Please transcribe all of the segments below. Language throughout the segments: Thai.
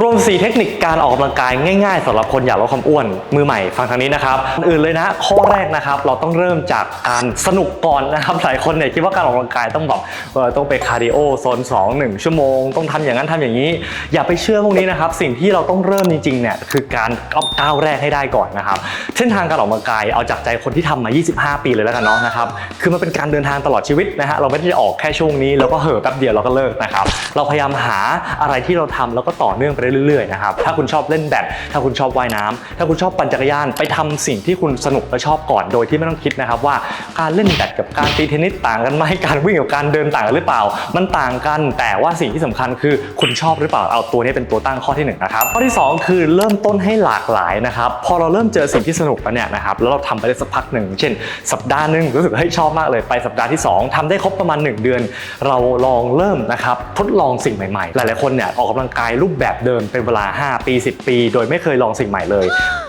รวม4เทคนิคการออกกำลังกายง่ายๆสำหรับคนอยากลดความอ้วนมือใหม่ฟังทางนี้นะครับอื่นเลยนะข้อแรกนะครับเราต้องเริ่มจากการสนุกก่อนนะครับหลายคนเนี่ยคิดว่าการออกกำลังกายต้องแบบต้องไปคาร์ดิโอโซน2 1 ชั่วโมงต้องทำอย่างนั้นทำอย่างนี้อย่าไปเชื่อพวกนี้นะครับสิ่งที่เราต้องเริ่มจริงๆเนี่ยคือการก้าวแรกให้ได้ก่อนนะครับเส้นทางการออกกำลังกายเอาจากใจคนที่ทำมา25 ปีเลยแล้วกันเนาะนะครับคือมันเป็นการเดินทางตลอดชีวิตนะฮะเราไม่ได้ออกแค่ช่วงนี้แล้วก็เห่อแป๊บเดียวเราก็เลิกนะครับเราพยายามหาอะไรที่เราทำแล้วก็ต่อเนื่องไปเรื่อยๆนะครับถ้าคุณชอบเล่นแบดถ้าคุณชอบว่ายน้ำถ้าคุณชอบปั่นจักรยานไปทำสิ่งที่คุณสนุกและชอบก่อนโดยที่ไม่ต้องคิดนะครับว่าการเล่นแบดกับการตีเทนนิสต่างกันไหมการวิ่งกับการเดินต่างกันหรือเปล่ามันต่างกันแต่ว่าสิ่งที่สำคัญคือคุณชอบหรือเปล่าเอาตัวนี้เป็นตัวตั้งข้อที่1นะครับข้อที่2คือเริ่มต้นให้หลากหลายนะครับพอเราเริ่มเจอสิ่งที่สนุกแล้วเนี่ยนะครับแล้วเราทำไปได้สักพักหนึ่งเช่นสัปดาห์นึงรู้สึกชอบมากเลยไปสัปดาห์ที่2ทำได้ครบประมาณ1 เดือนเราลองเริ่มนะครับทดลองสิ่งใหม่ๆหลายๆคนเนี่ยออกกำลังกายรูปแบบเดิมเป็นเวลา5 ปี 10 ปีโดยไม่เคยลองสิ่งใหม่เลย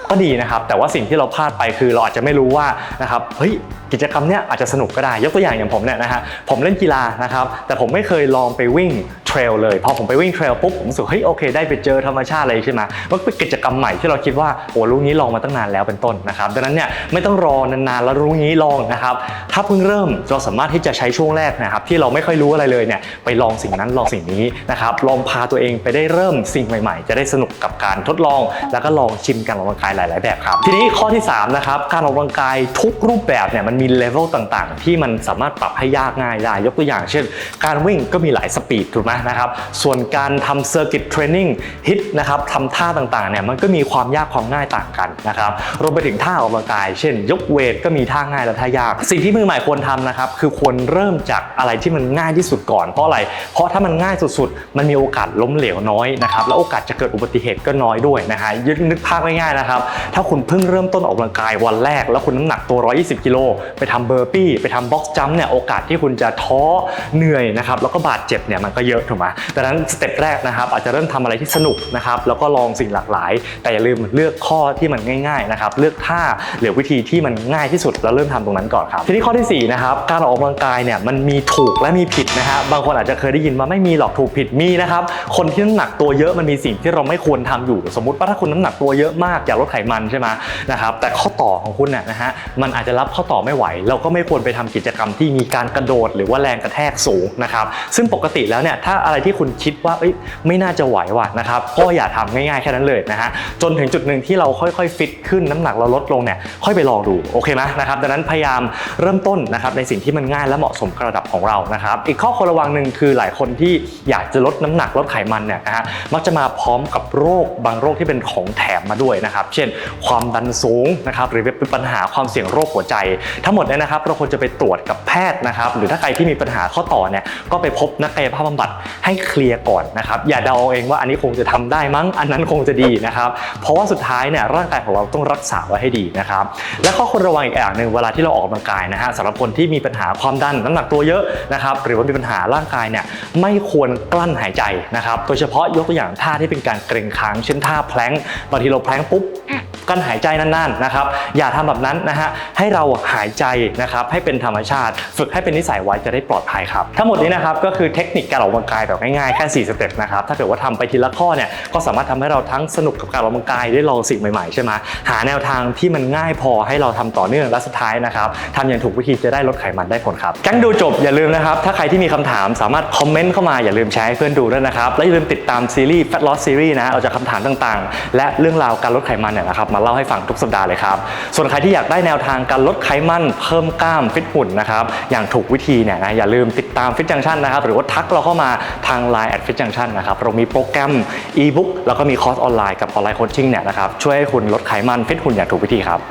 ก็ดีนะครับแต่ว่าสิ่งที่เราพลาดไปคือเราอาจจะไม่รู้ว่านะครับเฮ้ยกิจกรรมเนี้ยอาจจะสนุกก็ได้ยกตัวอย่างผมเนี่ยนะฮะผมเล่นกีฬานะครับแต่ผมไม่เคยลองไปวิ่งเทรลเลยพอผมไปวิ่งเทรลปุ๊บผมรู้สึกเฮ้ยโอเคได้ไปเจอธรรมชาติอะไรใช่ไหมมันเป็นกิจกรรมใหม่ที่เราคิดว่าโอ้รู้งี้ลองมาตั้งนานแล้วเป็นต้นนะครับดังนั้นเนี่ยไม่ต้องรอนานๆแล้วรู้งี้ลองนะครับถ้าเพิ่งเริ่มเราสามารถที่จะใช้ช่วงแรกนะครับที่เราไม่ค่อยรู้อะไรเลยเนี่ยไปลองสิ่งนั้นลองสิ่งนี้นะครับลองพาตัวเองไปได้เริ่มสิ่งใหม่ๆจะได้สนุกกับการทดลองแล้วก็ลองชิมการออกกำลังกายหลายๆแบบครับทีนี้ข้อที่3นะครับการออกกำลังกายทุกรูปแบบเนี่ยมันมีเลเวลต่างๆที่มันสามารถปรับให้ยากง่ายได้ยกตัวอย่างเช่นการวิ่งก็มีหลายสปีดถูกไหมนะครับส่วนการทำเซอร์กิตเทรนนิ่งฮิตนะครับทำท่าต่างๆเนี่ยมันก็มีความยากความง่ายต่างกันนะครับรวมไปถึงท่าออกกำลังกายเช่นยกเวทก็มีท่าง่ายและท่ายากสิ่งที่มือใหม่ควรทำนะครับคือควรเริ่มจากอะไรที่มันง่ายที่สุดก่อนเพราะอะไรเพราะถ้ามันง่ายสุดๆมันมีโอกาสล้มเหลวน้อยนะครับและโอกาสจะเกิดอุบัติเหตุก็น้อยด้วยนะฮะนึกภาพง่ายๆนะครับถ้าคุณเพิ่งเริ่มต้นออกกำลังกายวันแรกแล้วคุณน้ำหนักตัว120 กิโลไปทำเบอร์ปี้ไปทำบ็อกซ์จัมป์เนี่ยโอกาสที่คุณจะท้อเหนื่อยนะครับแล้วก็บาดเจ็บเนี่ยมันก็เยอะถูกไหมดังนั้นสเต็ปแรกนะครับอาจจะเริ่มทำอะไรที่สนุกนะครับแล้วก็ลองสิ่งหลากหลายแต่อย่าลืมเลือกข้อที่มันง่ายๆนะครับเลือกท่าหรือวิธีที่มันง่ายที่สุดแล้วเริ่มทำตรงนั้นก่อนครับทีนี้ข้อที่4นะครับการออกกำลังกายเนี่ยมันมีถูกและมีผิดนะฮะบางคนอาจจะเคยได้ยินว่าไม่มีหรอกถูกผิดมีนะครับคนที่น้ำหนักตัวเยอะมันมีสิ่งที่เราไม่ควรทำอยู่สมมุติว่าถ้าคุณน้ำหนักตัวเยอะมากอยากลดไขมันใช่ไหมนะครับแต่ข้อต่อของคุณนะฮะมันอาจจะรับข้อต่อไม่ไหวเราก็ไม่ควรไปทำกิจกรรมที่มีการกระโดดหรือว่าแรงกระแทกสูงนะครับซึ่งปกติแล้วเนี่ยถ้าอะไรที่คุณคิดว่าไม่น่าจะไหวว่ะนะครับก็อย่าทำง่ายๆแค่นั้นเลยนะฮะจนถึงจุดหนึ่งที่เราค่อยๆฟิตขึ้นน้ำหนักเราลดลงเนี่ยค่อยไปลองดูโอเคไหมนะครับดังนั้นพยายามเริ่มต้นนะครับในสิ่งที่มันง่ายและเหมาะสมกับระดับของเรานะครับอีกข้อควรระวังหนึ่งคือหลายคนที่อยากจะลดน้ำหนักลดไขมันเนี่ยนะฮะมักจะมาพร้อมกับโรคบางโรคที่เป็นของแถมมาด้วยนะครับเช่นความดันสูงนะครับหรือเป็นปัญหาความเสี่ยงโรคหัวใจทั้งหมดเนี่ยนะครับเราควรจะไปตรวจกับแพทย์นะครับหรือถ้าใครที่มีปัญหาข้อต่อเนี่ยก็ไปพบนักกายภาพบำบัดให้เคลียร์ก่อนนะครับอย่าเดาเองว่าอันนี้คงจะทำได้มั้งอันนั้นคงจะดีนะครับเพราะว่าสุดท้ายเนี่ยร่างกายของเราต้องรักษาไว้ให้ดีนะครับและข้อควรระวังอีกอย่างหนึ่งเวลาที่เราออกกำลังกายนะฮะสำหรับคนที่มีปัญหาความดันน้ำหนักตัวเยอะนะครับหรือว่ามีปัญหาร่างกายเนี่ยไม่ควรกลั้นหายใจนะครับโดยเฉพาะยกตัวอย่างท่าที่เป็นการเกร็งค้างเช่นท่าแพลงก์บางทีเราแพลงก์ปุ๊บกั้นหายใจนานๆนะครับอย่าทำแบบนั้นนะฮะให้เราหายใจนะครับให้เป็นธรรมชาติฝึกให้เป็นนิสัยไว้จะได้ปลอดภัยครับทั้งหมดนี้นะครับก็คือเทคนิคการออกกำลังกายแบบง่ายๆแค่4 สเต็ปนะครับถ้าเกิดว่าทำไปทีละข้อเนี่ยก็สามารถทำให้เราทั้งสนุกกับการออกกำลังกายได้ลองสิ่งใหม่ๆใช่ไหมหาแนวทางที่มันง่ายพอให้เราทำต่อเนื่องและสุดท้ายนะครับทำอย่างถูกวิธีจะได้ลดไขมันได้ผลครับแก๊งดูจบอย่าลืมนะครับถ้าใครที่มีคำถามสามารถคอมเมนต์เข้ามาอย่าลืมแชร์ให้เพื่อนดูด้วยนะครับและอย่าลืมติดตามซีรีส์ Fat Loss Series นะเราจะคำถามต่างๆและเรื่องราวการลดไขมันเนี่ยนะครับมาเล่าให้ฟังทุกสัปดาห์เลยครับส่วนใครที่อยากได้แนวทางการลดไขมันเพิ่มกล้ามฟิตหุ่นนะครับอย่างถูกวิธีเนี่ยนะอย่าลืมติดตาม Fit Junction นะครับหรือว่าทักเราเข้ามาทาง Line @Fit Junction นะครับเรามีโปรแกรม e-book แล้วก็มีคอร์สออนไลน์กับออนไลน์โคชชิ่งเนี่ยนะครับช่วยให้คุณลดไขมันฟิตหุ่นอย่างถูกวิธีครับ